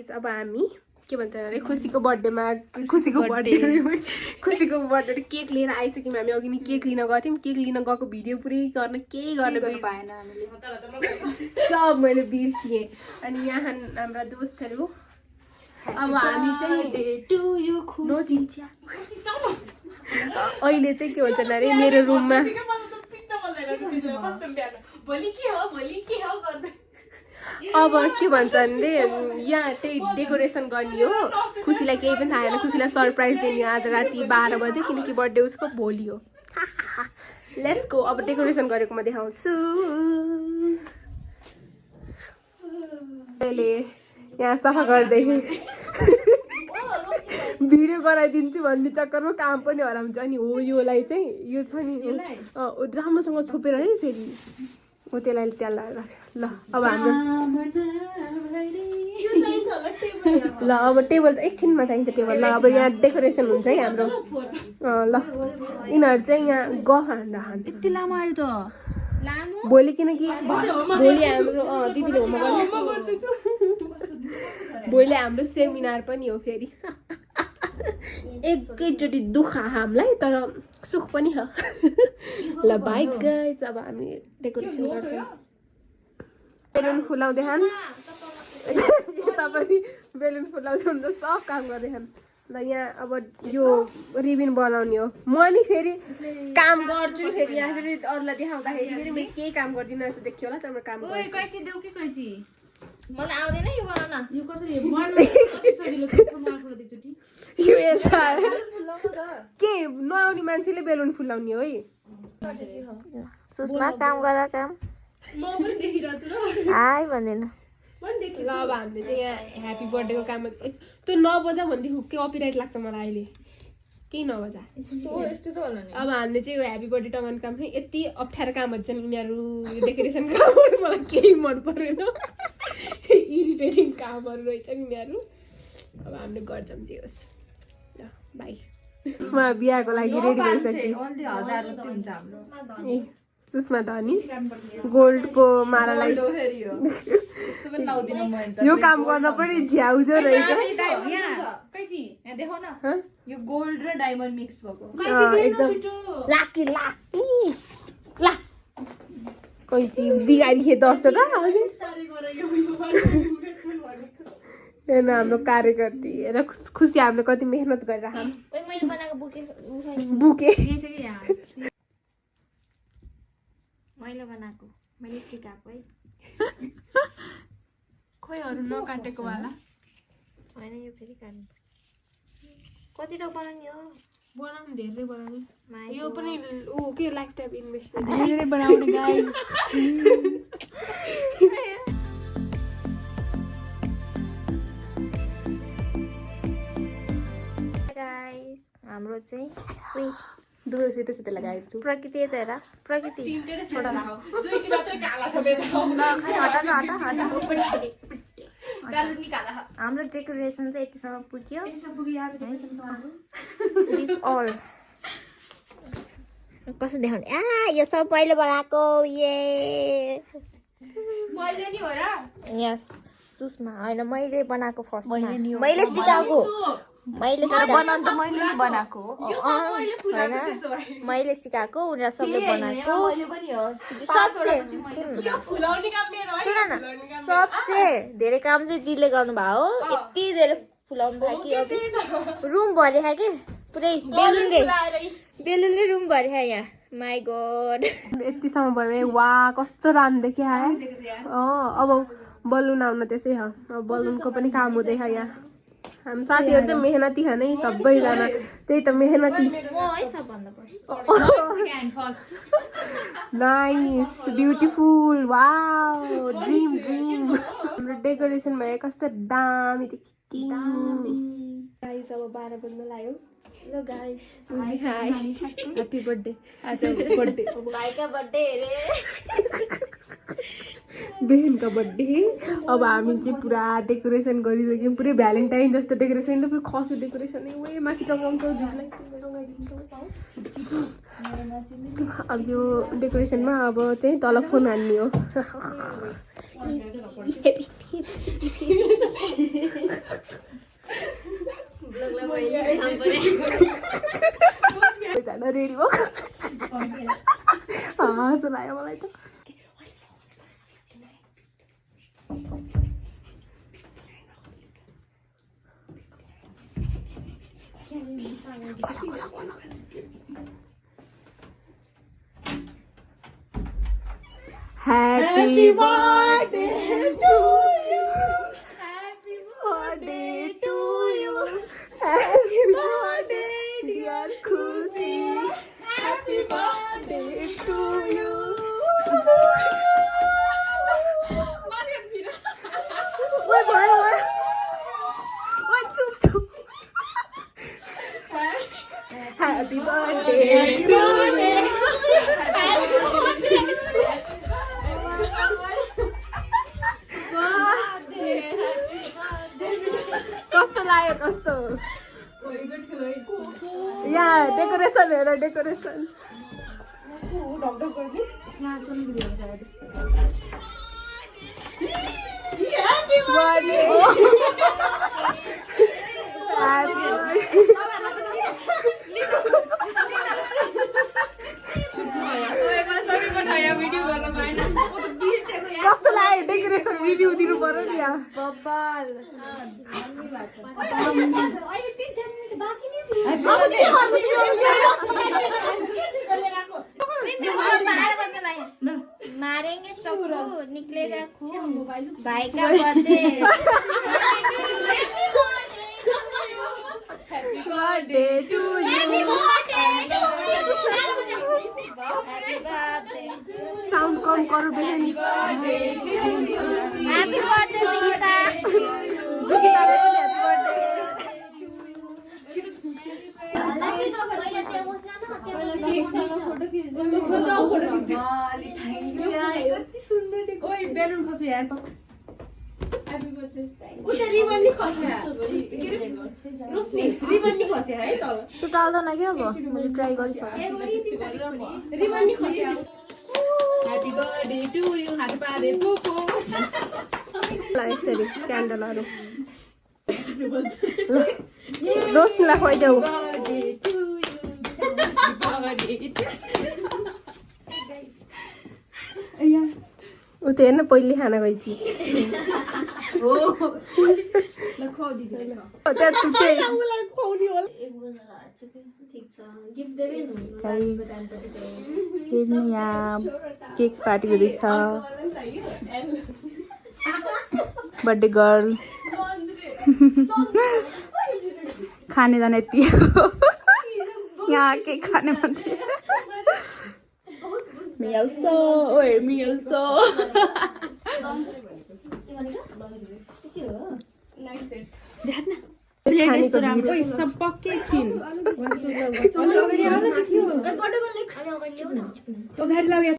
Guys अब हामी के भन्छ अरे खुसीको बर्थडेमा खुसीको बर्थडे केक लिएर आइसक्यौँ हामी अघि नै केक लिन गएको थियौँ केक लिन गएको भिडियो पुरै गर्न केही गर्न पाएन हामीले सब मैले बिर्सिएँ अनि यहाँ हाम्रा दोस्तहरू अब हामी चाहिँ अहिले चाहिँ के भन्छ अरे मेरो रुममा अब के भन्छ अरे यहाँ त्यही डेकोरेसन गर्ने हो खुसीलाई केही पनि थाहा छैन खुसीलाई सरप्राइज दिने आज राति 12 बजे किनकि बर्थडे उसको भोलि हो लेट्स गो अब डेकोरेसन गरेको म देखाउँछु अहिले यहाँ सफा गर्दै भिडियो गराइदिन्छु भन्ने चक्करमा काम पनि हराउँछ अनि हो योलाई चाहिँ यो छ नि राम्रोसँग छोपेर है फेरि हो त्यसलाई त्यहाँ ल अब हाम्रो ल अब टेबल त एकछिनमा चाहिन्छ टेबल ल अब यहाँ डेकोरेसन हुन्छ है हाम्रो ल यिनीहरू चाहिँ यहाँ गफ हान्छ यति लामो आयो त भोलि किनकि भोलि हाम्रो दिदीले होमवर्क भोलि हाम्रो सेमिनार पनि हो फेरि एकैचोटि दुःख हामीलाई तर सुख पनि छ ल बाइ गाइस अब हामी डेकोरेसन गर्छौँ बेलुन फुलाउँदै खान तपाईँ बेलुन फुलाउँदै हुन्छ सब काम गर्दै खान ल यहाँ अब यो रिबिन बनाउने हो म नि फेरि काम गर्छु फेरि यहाँ फेरि अरूलाई देखाउँदाखेरि फेरि मैले केही काम गर्दिनँ जस्तो देखियो होला तर म काम गर्छु मलाई आउँदैन यो बनाउन यो कसरी के नआउने मान्छेले बेलुन फुलाउने हो है सुषमा काम गर काम आइ भन्दैन ल अब हामीले चाहिँ यहाँ ह्याप्पी बर्थडेको काम त्यो नबजा भनेदेखि हुक्कै कपिराइट लाग्छ मलाई अहिले केही नबजा अब हामीले चाहिँ ह्याप्पी बर्थडे टङ्गाउने काम चाहिँ यति अप्ठ्यारो कामहरू छन् यिनीहरू डेकोरेसन कामहरू मलाई केही मन परेन इरिटेटिङ कामहरू रहेछ यिनीहरू अब हामीले गर्छौँ जे होस् ल बाई सुषमा बिहाको लागि रेडी भइसक्यो ए सुषमा धनी गोल्डको मालालाई यो काम गर्न पनि झ्याउजो रहेछ यो गोल्ड र डायमन्ड मिक्स भएको लाकी ला कैची बिगारी खे 10 हेर्नु हाम्रो कार्यकर्ती र खुसी हामीले कति मेहनत गरिरहेको बुके मैले बनाएको मैले सिकाएको है खोइ अरू नकाटेको वाला होइन यो फेरि काट्नु कति टक बनाउने हो बनाउनु धेरै बनाउनु यो पनि ऊ के लाइफ टाइम इन्भेस्टमेन्ट धेरै बनाउने गाइस गाइस हाम्रो चाहिँ उही दुई सेतो लगाएको छु प्रकृति त हेर प्रकृति छोडा दुईटी मात्र काला छ बेटा हाम्रो डेकोरेसन चाहिँ यतिसम्म पुग्यो दिस ऑल कसो देखाउने यो सब पहिले बनाएको ये मैले नि हो र यस सुषमा होइन मैले बनाएको फर्स्ट मैले सिकाएको मैले बनाउनु त मैले नि बनाएको होइन मैले सिकाएको उनीहरू सबले बनाएको मैले पनि हो सबसे सुन न सबसे धेरै काम चाहिँ दिदीले गर्नुभयो हो यति धेरै फुलाउनु भयो कि अब रुम भरिया कि पुरै बेलुनले रुम भरिया यहाँ माई गॉड यतिसम्म भयो वा कस्तो राम्रो देखियो अब बलुन आउन त्यसै हो अब बलुनको पनि काम हुँदैछ यहाँ हामी साथीहरू चाहिँ मेहनती छ नै सबैजना त्यही त मेहनती नाइस ब्युटिफुल वाउ ड्रिम हाम्रो डेकोरेसन भयो कस्तो दामी गाइस अब 12 बज्न लाग्यो ल गाइस हाई ह्यापी बर्थडे आज बर्थडे भाइका बर्थडे हेरे बहनको बर्थडे अब हामी चाहिँ पुरा डेकोरेसन गरिसक्यौँ पुरै भ्यालेन्टाइन जस्तो डेकोरेसन त खसो डेकोरेसन वे माथि टङ्गाउँछौ दिदीलाई अब यो डेकोरेसनमा अब चाहिँ तल फोन हान्ने हो Happy birthday to you. Happy birthday to you. Happy birthday dear Khushi. Happy birthday to you. Happy birthday to you. कस्तो लाग्यो कस्तो यहाँ डेकोरेसन हेर डेकोरेसन कस्तो लाग्यो डेकोरेसन रिभ्यू दिनु पर्यो नि यहाँ मारेंगे चक्कू निकलेगा खून भाई का birthday happy birthday to you sound कम करो बहन हैप्पी बर्थडे निकिता त्यो टाल्दैन क्या अब मैले ट्राई गरिसकेँ हैप्पी बर्थडे टू यू हात पारे पोपो यसरी क्यान्डलहरू रोशनीलाई खुवाइदेऊ ऊ त हेर्न पहिले खाना गइथी यहाँ केक पार्टी हुँदैछ बर्थडे गर्ल खाने जाने यति यहाँ केक खाने मान्छे मियाउँछ ओए मियाउँछ सब पक्कै छिन् गाडी लगाए